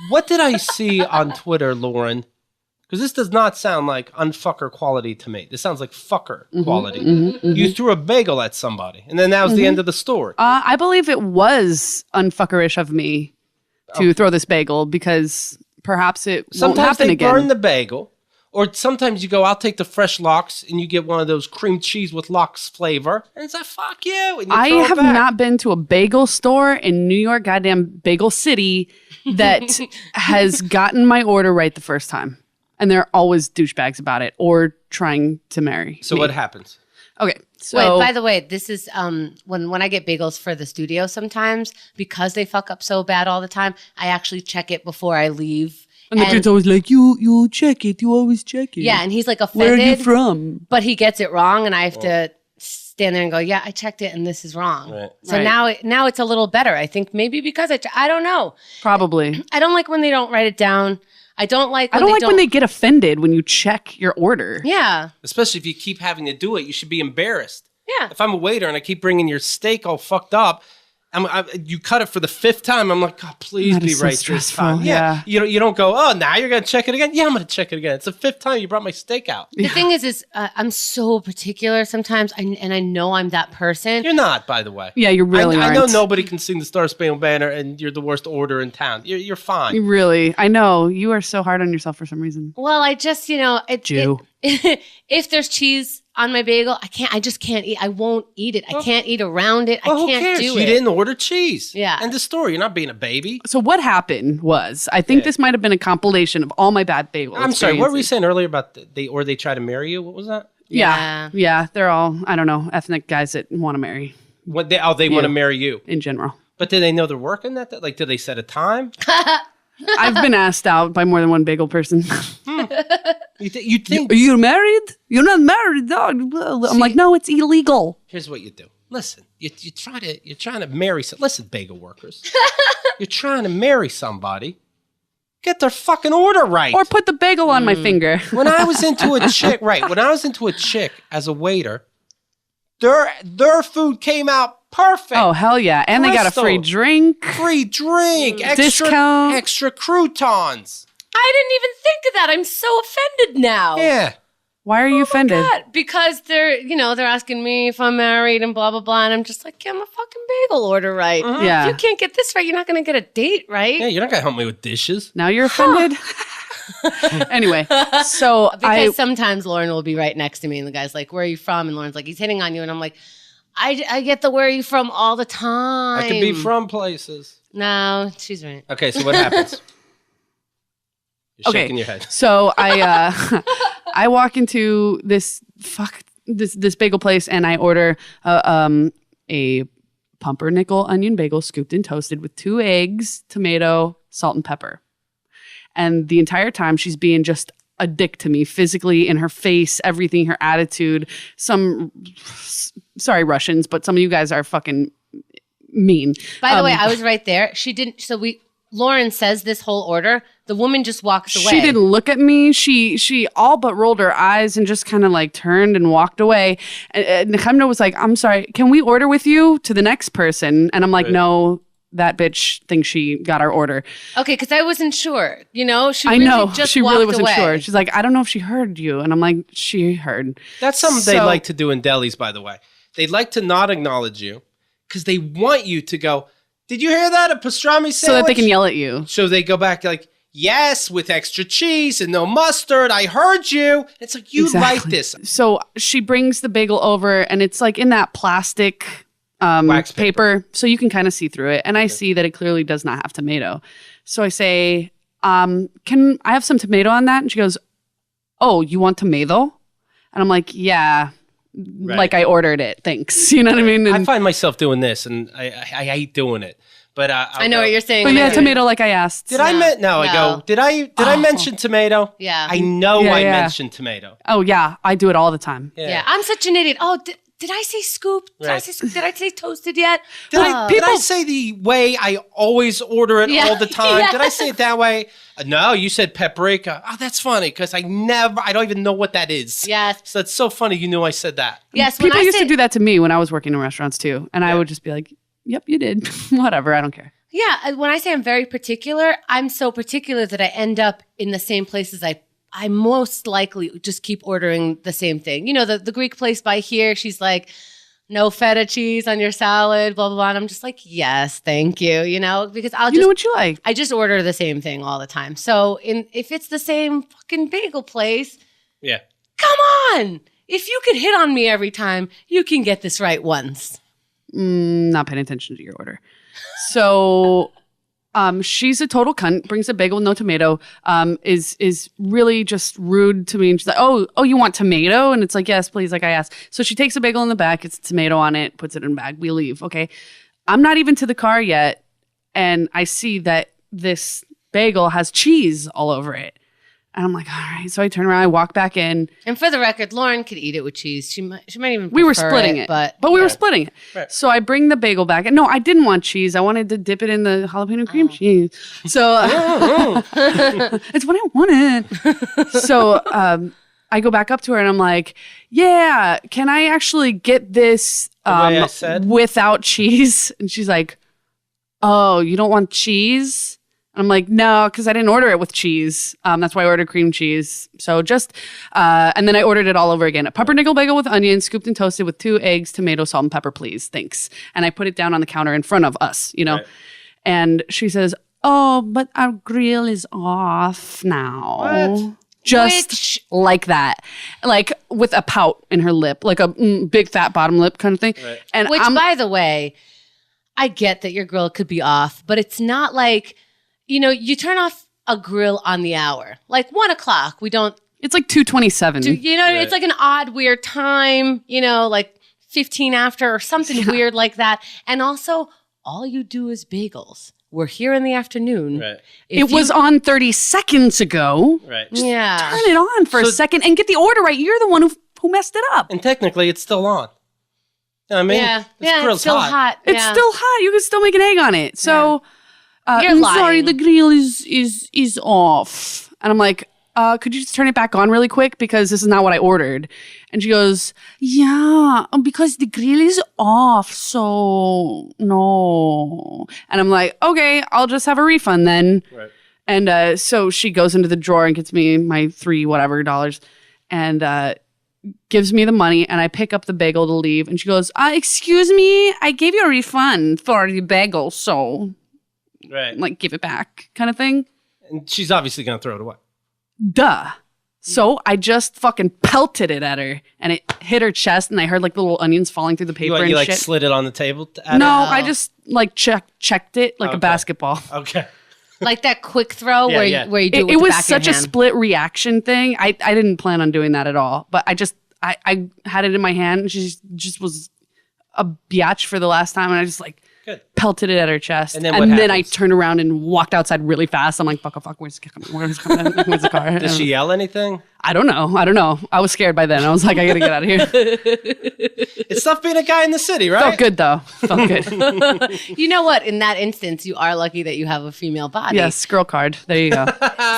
What did I see on Twitter, Lauren? Because this does not sound like unfucker quality to me. This sounds like fucker quality. You threw a bagel at somebody, and then that was the end of the story. I believe it was unfuckerish of me to throw this bagel because perhaps it won't happen again. Sometimes they burn the bagel, or sometimes you go, I'll take the fresh lox, and you get one of those cream cheese with lox flavor, and it's like, fuck you. And you I throw it have back. not been to a bagel store in New York, goddamn Bagel City, that has gotten my order right the first time. And they're always douchebags about it or trying to marry So me. what happens? Okay. So Wait, by the way, this is when I get bagels for the studio sometimes, because they fuck up so bad all the time, I actually check it before I leave. and the dude's always like, you check it. You always check it. Yeah, and he's like offended. Where are you from? But he gets it wrong, and I have to stand there and go, yeah, I checked it, and this is wrong. Right. So now it's a little better. I think maybe because I don't know. Probably. I don't like when they don't write it down. I don't like when they get offended when you check your order. Yeah. Especially if you keep having to do it, you should be embarrassed. Yeah. If I'm a waiter and I keep bringing your steak all fucked up, you cut it for the 5th time. I'm like, God, please That be is so right this stressful, time. yeah. You don't go, oh, now you're going to check it again? Yeah, I'm going to check it again. It's the 5th time you brought my steak out. The thing is I'm so particular sometimes, and I know I'm that person. You're not, by the way. Yeah, you really I aren't. know nobody can sing the Star Spangled Banner and you're the worst order in town. You're fine. You really. I know. You are so hard on yourself for some reason. Well, I just, Jew. If there's cheese on my bagel, I just can't eat. I won't eat it. I can't eat around it. Well, I can't who cares? do You it. didn't order cheese. Yeah. End of story. You're not being a baby. So what happened was, I think this might have been a compilation of all my bad bagel I'm sorry. What were you experiences. saying earlier about they try to marry you? What was that? Yeah. They're all, I don't know, ethnic guys that want to marry What they want to marry you. in general. But do they know they're working that? Like, do they set a time? I've been asked out by more than one bagel person. You think? Are you married? You're not married, dog. I'm like, no, it's illegal. Here's what you do. Listen, you're trying to marry. Listen, bagel workers, you're trying to marry somebody. Get their fucking order right. Or put the bagel on my finger. When I was into a chick, when I was into a chick as a waiter, their food came out perfect. Oh, hell yeah. And they got a free Crystal. drink. Free drink, Discount. extra croutons. I didn't even think of that. I'm so offended now. Yeah. Why are you offended? God, because they're asking me if I'm married and blah, blah, blah. And I'm just like, get my fucking bagel order right. Yeah. If you can't get this right, you're not going to get a date, right? Yeah, you're not gonna help me with dishes. Now you're offended? Anyway, so Because sometimes Lauren will be right next to me and the guy's like, where are you from? And Lauren's like, he's hitting on you. And I'm like, I get the where are you from all the time. I could be from places. No, she's right. Okay, so what happens? You're shaking your head. So I walk into this bagel place and I order a pumpernickel onion bagel scooped and toasted with 2 eggs, tomato, salt, and pepper. And the entire time she's being just a dick to me physically, in her face, everything, her attitude. Sorry, Russians, but some of you guys are fucking mean. By the way, I was right there. She didn't. So Lauren says this whole order. The woman just walks away. She didn't look at me. She all but rolled her eyes and just kind of like turned and walked away. And Nechemna was like, I'm sorry, can we order with you to the next person? And I'm like, no, that bitch thinks she got our order. Okay, because I wasn't sure. She she really wasn't away. sure. She's like, I don't know if she heard you. And I'm like, she heard. That's something they like to do in delis, by the way. They like to not acknowledge you because they want you to go, did you hear that? A pastrami sandwich? So that they can yell at you. So they go back like, yes, with extra cheese and no mustard. I heard you. It's like, you like this. So she brings the bagel over and it's like in that plastic Wax paper. So you can kind of see through it. And I see that it clearly does not have tomato. So I say, can I have some tomato on that? And she goes, oh, you want tomato? And I'm like, yeah. Right. Like I ordered it. Thanks. You know what I mean? And I find myself doing this and I hate doing it. But I know what you're saying. But yeah, tomato like I asked. Did I mention tomato? Yeah. I know Yeah, I yeah. mentioned tomato. Oh, yeah. I do it all the time. Yeah, I'm such an idiot. Oh, did I say scoop? Did I say toasted yet? Did I say the way I always order it all the time? Yeah. Did I say it that way? No, you said paprika. Oh, that's funny because I don't even know what that is. Yes. So that's so funny you knew I said that. Yes. People used to do that to me when I was working in restaurants too. And I would just be like, yep, you did. Whatever. I don't care. Yeah, when I say I'm very particular, I'm so particular that I end up in the same places I most likely just keep ordering the same thing. You know, the Greek place by here, she's like, no feta cheese on your salad, blah, blah, blah. And I'm just like, yes, thank you, you know, because You know what you like. I just order the same thing all the time. So if it's the same fucking bagel place, Yeah. come on. If you could hit on me every time, you can get this right once. Not paying attention to your order. So she's a total cunt, brings a bagel with no tomato, is really just rude to me. And she's like, oh, you want tomato? And it's like, yes, please, like I asked. So she takes a bagel in the back, it's a tomato on it, puts it in a bag. We leave, okay? I'm not even to the car yet, and I see that this bagel has cheese all over it. And I'm like, all right. So I turn around, I walk back in. And for the record, Lauren could eat it with cheese. She might even We were prefer splitting it, but we were splitting it. Right. So I bring the bagel back. And no, I didn't want cheese. I wanted to dip it in the jalapeno cream cheese. So it's what I wanted. So I go back up to her and I'm like, yeah, can I actually get this way I said? without cheese? And she's like, oh, you don't want cheese? I'm like, no, because I didn't order it with cheese. That's why I ordered cream cheese. So just, and then I ordered it all over again. A pumpernickel bagel with onions, scooped and toasted with 2 eggs, tomato, salt, and pepper, please. Thanks. And I put it down on the counter in front of us, you know. Right. And she says, oh, but our grill is off now. What? Just like that. Like with a pout in her lip, like a big fat bottom lip kind of thing. Right. And Which, by the way, I get that your grill could be off, but it's not like, you know, you turn off a grill on the hour, like 1 o'clock. We don't, it's like 2:27. you know, it's like an odd, weird time, you know, like 15 after or something weird like that. And also, all you do is bagels. We're here in the afternoon. Right. It was on 30 seconds ago. Right. Yeah. Turn it on for a second and get the order right. You're the one who messed it up. And technically, it's still on. You know what I mean? Yeah. This Yeah. grill's It's still hot. It's Yeah. still hot. You can still make an egg on it. So, You're I'm lying. sorry, the grill is off. And I'm like, could you just turn it back on really quick? Because this is not what I ordered. And she goes, yeah, because the grill is off. So, no. And I'm like, okay, I'll just have a refund then. Right. And so she goes into the drawer and gets me my $3 whatever and gives me the money, and I pick up the bagel to leave. And she goes, excuse me, I gave you a refund for the bagel, so Right. like give it back kind of thing. And she's obviously going to throw it away. Duh. So I just fucking pelted it at her, and it hit her chest, and I heard like the little onions falling through the paper You and like shit. slid it on the table? At No, her? I just like checked it like a Okay. basketball. Okay. Like that quick throw Yeah, where yeah. you do it with It the was back of such your a hand. split reaction thing. I didn't plan on doing that at all, but I had it in my hand, and she just was a biatch for the last time, and I just like Good. pelted it at her chest. And then what I happens? turned around and walked outside really fast. I'm like, fuck, where's it coming? Where's the car? Does she yell anything? I don't know. I was scared by then. I was like, I gotta get out of here. It's tough being a guy in the city, right? Felt good though. Felt good. You know what? In that instance, you are lucky that you have a female body. Yes, girl card. There you go.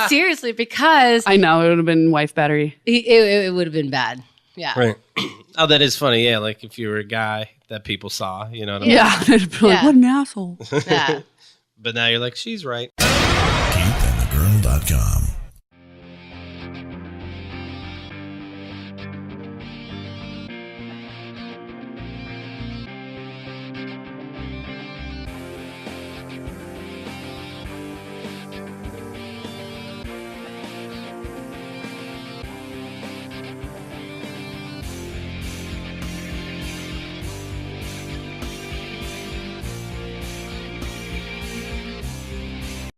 Seriously, because I know it would have been wife battery. it would have been bad. Yeah. Right. Oh, that is funny. Yeah, like if you were a guy that people saw, you know what I mean? Yeah. They'd be like, Yeah. what an asshole. Yeah. But now you're like, she's right. KeithAndTheGirl.com.